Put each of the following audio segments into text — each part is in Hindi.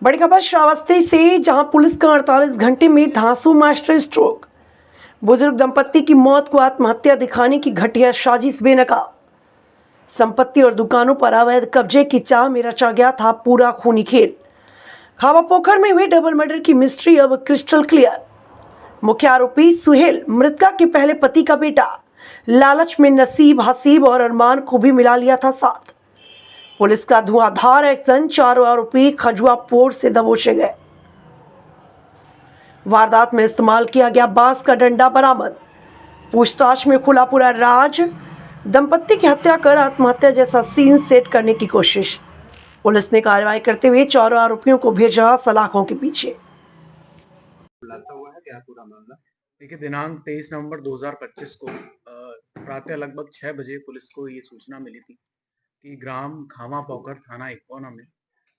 बड़ी खबर श्रावस्ती से, जहां पुलिस का 48 घंटे में धांसू मास्टर स्ट्रोक। बुजुर्ग दंपत्ति की मौत को आत्महत्या दिखाने की घटिया साजिश बेनकाब। संपत्ति और दुकानों पर अवैध कब्जे की चाह में रचा गया था पूरा खूनी खेल। खावा पोखर में हुए डबल मर्डर की मिस्ट्री अब क्रिस्टल क्लियर। मुख्य आरोपी सुहेल मृतका के पहले पति का बेटा। लालच में नसीब, हसीब और अरमान को भी मिला लिया था साथ। पुलिस का धुआंधार एक्शन, चारों आरोपी खजुआ पोर से दबोचे गए। वारदात में इस्तेमाल किया गया बांस का डंडा बरामद। पूछताछ में खुला पूरा राज। दंपत्ति की हत्या कर आत्महत्या जैसा सीन सेट करने की कोशिश। पुलिस ने कार्रवाई करते हुए चारों आरोपियों को भेजा सलाखों के पीछे। खुलासा हुआ है क्या पूरा मामला? देखिए, दिनांक 23 नवंबर 2025 को प्रातः लगभग 6 बजे पुलिस को ये सूचना मिली थी कि ग्राम खामा पोखर थाना इकोना में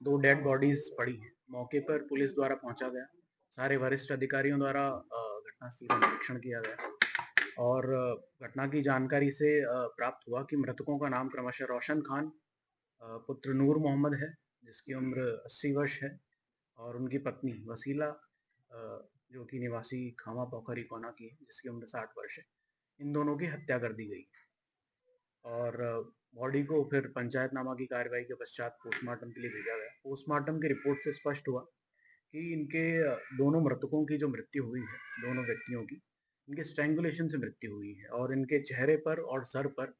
2 डेड बॉडीज पड़ी हैं। मौके पर पुलिस द्वारा पहुंचा गया। सारे वरिष्ठ अधिकारियों द्वारा घटनास्थल का निरीक्षण किया गया और घटना की जानकारी से प्राप्त हुआ कि मृतकों का नाम क्रमशः रोशन खान पुत्र नूर मोहम्मद है, जिसकी उम्र 80 वर्ष है, और उनकी पत्नी वसीला जो कि निवासी खामा पोखरी कोना की है, जिसकी उम्र 60 वर्ष है। इन दोनों की हत्या कर दी गई और बॉडी को फिर पंचायतनामा की कार्रवाई के पश्चात पोस्टमार्टम के लिए भेजा गया। पोस्टमार्टम की रिपोर्ट से स्पष्ट हुआ कि इनके दोनों मृतकों की जो मृत्यु हुई है, दोनों व्यक्तियों की, इनके स्ट्रैंगुलेशन से मृत्यु हुई है और इनके चेहरे पर और सर पर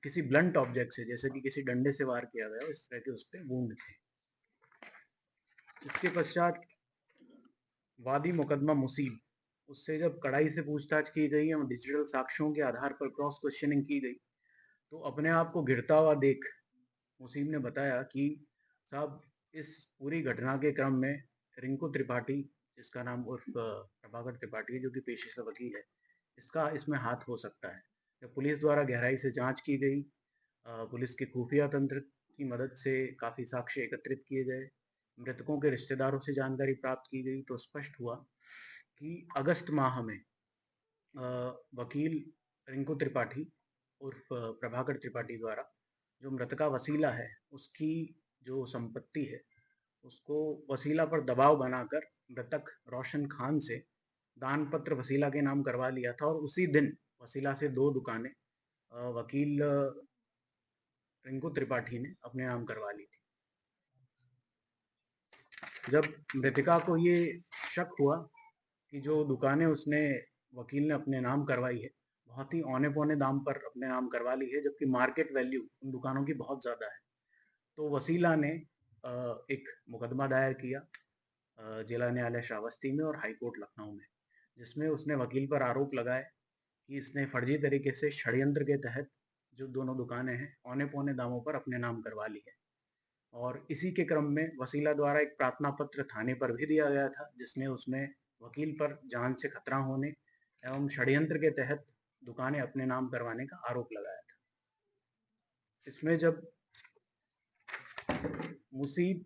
किसी ब्लंट ऑब्जेक्ट से, जैसे कि किसी डंडे से वार किया गया, इस तरह के उस पर वूंड थे। इसके पश्चात वादी मुकदमा मुसीब, उससे जब कड़ाई से पूछताछ की गई और डिजिटल साक्ष्यों के आधार पर क्रॉस क्वेश्चनिंग की गई, तो अपने आप को गिरता हुआ देख मुसीब ने बताया कि साहब, इस पूरी घटना के क्रम में रिंकू त्रिपाठी, जिसका नाम उर्फ प्रभाकर त्रिपाठी है, जो कि पेशे से वकील है, इसका इसमें हाथ हो सकता है। जब पुलिस द्वारा गहराई से जांच की गई, पुलिस के खुफिया तंत्र की मदद से काफ़ी साक्ष्य एकत्रित किए गए, मृतकों के रिश्तेदारों से जानकारी प्राप्त की गई, तो स्पष्ट हुआ कि अगस्त माह में वकील रिंकू त्रिपाठी उर्फ प्रभाकर त्रिपाठी द्वारा जो मृतका वसीला है, उसकी जो संपत्ति है, उसको वसीला पर दबाव बनाकर मृतक रोशन खान से दान पत्र वसीला के नाम करवा लिया था और उसी दिन वसीला से 2 दुकानें वकील रिंकू त्रिपाठी ने अपने नाम करवा ली थी। जब मृतिका को ये शक हुआ कि जो दुकानें उसने वकील ने अपने नाम करवाई है, बहुत ही औने पौने दाम पर अपने नाम करवा ली है, जबकि मार्केट वैल्यू उन दुकानों की बहुत ज़्यादा है, तो वसीला ने एक मुकदमा दायर किया जिला न्यायालय श्रावस्ती में और हाई कोर्ट लखनऊ में, जिसमें उसने वकील पर आरोप लगाए कि इसने फर्जी तरीके से षड्यंत्र के तहत जो दोनों दुकानें हैं, औने पौने दामों पर अपने नाम करवा ली है। और इसी के क्रम में वसीला द्वारा एक प्रार्थना पत्र थाने पर भी दिया गया था, जिसमें उसने वकील पर जान से खतरा होने एवं षड्यंत्र के तहत दुकानें अपने नाम करवाने का आरोप लगाया था। इसमें जब मुसीब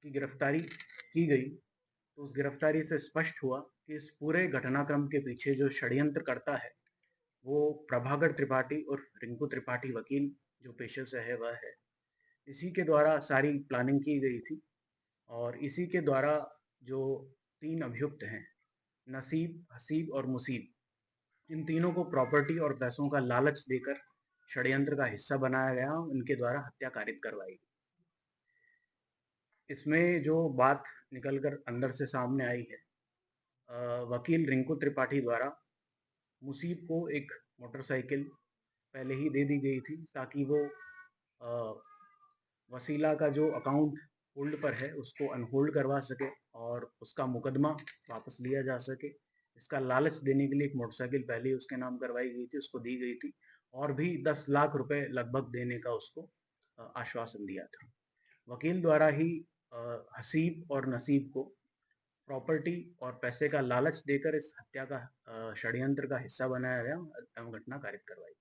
की गिरफ्तारी की गई, तो उस गिरफ्तारी से स्पष्ट हुआ कि इस पूरे घटनाक्रम के पीछे जो षड्यंत्र करता है, वो प्रभाकर त्रिपाठी और रिंकू त्रिपाठी वकील जो पेशे से है वह है। इसी के द्वारा सारी प्लानिंग की गई थी और इसी के द्वारा जो 3 अभियुक्त हैं, नसीब, हसीब और मुसीब, इन तीनों को प्रॉपर्टी और पैसों का लालच देकर षड्यंत्र का हिस्सा बनाया गया और उनके द्वारा हत्या कारित करवाई। इसमें जो बात निकलकर अंदर से सामने आई है, वकील रिंकू त्रिपाठी द्वारा मुसीब को एक मोटरसाइकिल पहले ही दे दी गई थी ताकि वो वसीला का जो अकाउंट होल्ड पर है उसको अनहोल्ड करवा सके और उसका मुकदमा वापस लिया जा सके। इसका लालच देने के लिए एक मोटरसाइकिल पहले ही उसके नाम करवाई गई थी, उसको दी गई थी और भी 10 लाख रुपए लगभग देने का उसको आश्वासन दिया था। वकील द्वारा ही हसीब और नसीब को प्रॉपर्टी और पैसे का लालच देकर इस हत्या का षड्यंत्र का हिस्सा बनाया गया एवं घटना कारित करवाई।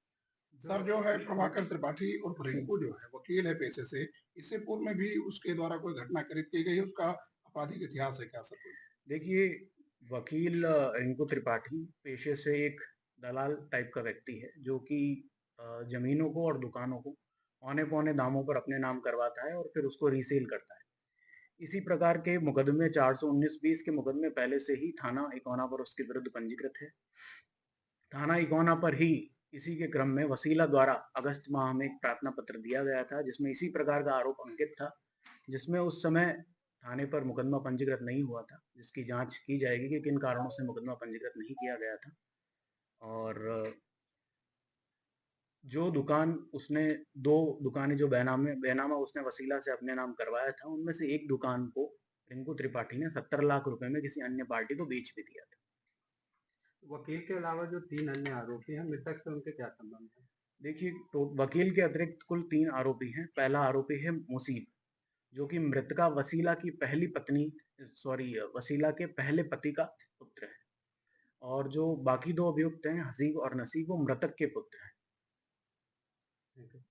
सर, जो है प्रभाकर त्रिपाठी और रिंकू जो है वकील है पेशे से, इससे पूर्व में भी उसके द्वारा कोई घटना करित की गई, उसका आपराधिक इतिहास है क्या सर? देखिए, वकील रिंकू त्रिपाठी पेशे से एक दलाल टाइप का व्यक्ति है, जो कि जमीनों को और दुकानों को औने पौने दामों पर अपने नाम करवाता है और फिर उसको रीसेल करता है। इसी प्रकार के मुकदमे 419-20 के मुकदमे पहले से ही थाना इकोना पर उसके विरुद्ध पंजीकृत है। थाना इकोना पर ही इसी के क्रम में वसीला द्वारा अगस्त माह में एक प्रार्थना पत्र दिया गया था, जिसमें इसी प्रकार का आरोप अंकित था, जिसमें उस समय थाने पर मुकदमा पंजीकृत नहीं हुआ था, जिसकी जांच की जाएगी कि किन कारणों से मुकदमा पंजीकृत नहीं किया गया था। और जो दुकान उसने 2 दुकानें जो बेनामा उसने वसीला से अपने नाम करवाया था, उनमें से एक दुकान को रिंकू त्रिपाठी ने 70 लाख रुपए में किसी अन्य पार्टी को बेच भी दिया था। वकील के अलावा जो 3 अन्य आरोपी हैं, मृतक से उनके क्या संबंध हैं? देखिए, तो वकील के अतिरिक्त कुल 3 आरोपी हैं। पहला आरोपी है मुसीब, जो कि मृतका वसीला की पहली पत्नी वसीला के पहले पति का पुत्र है। और जो बाकी 2 अभियुक्त हैं, हसीब और नसीब, वो मृतक के पुत्र हैं। ठीक है।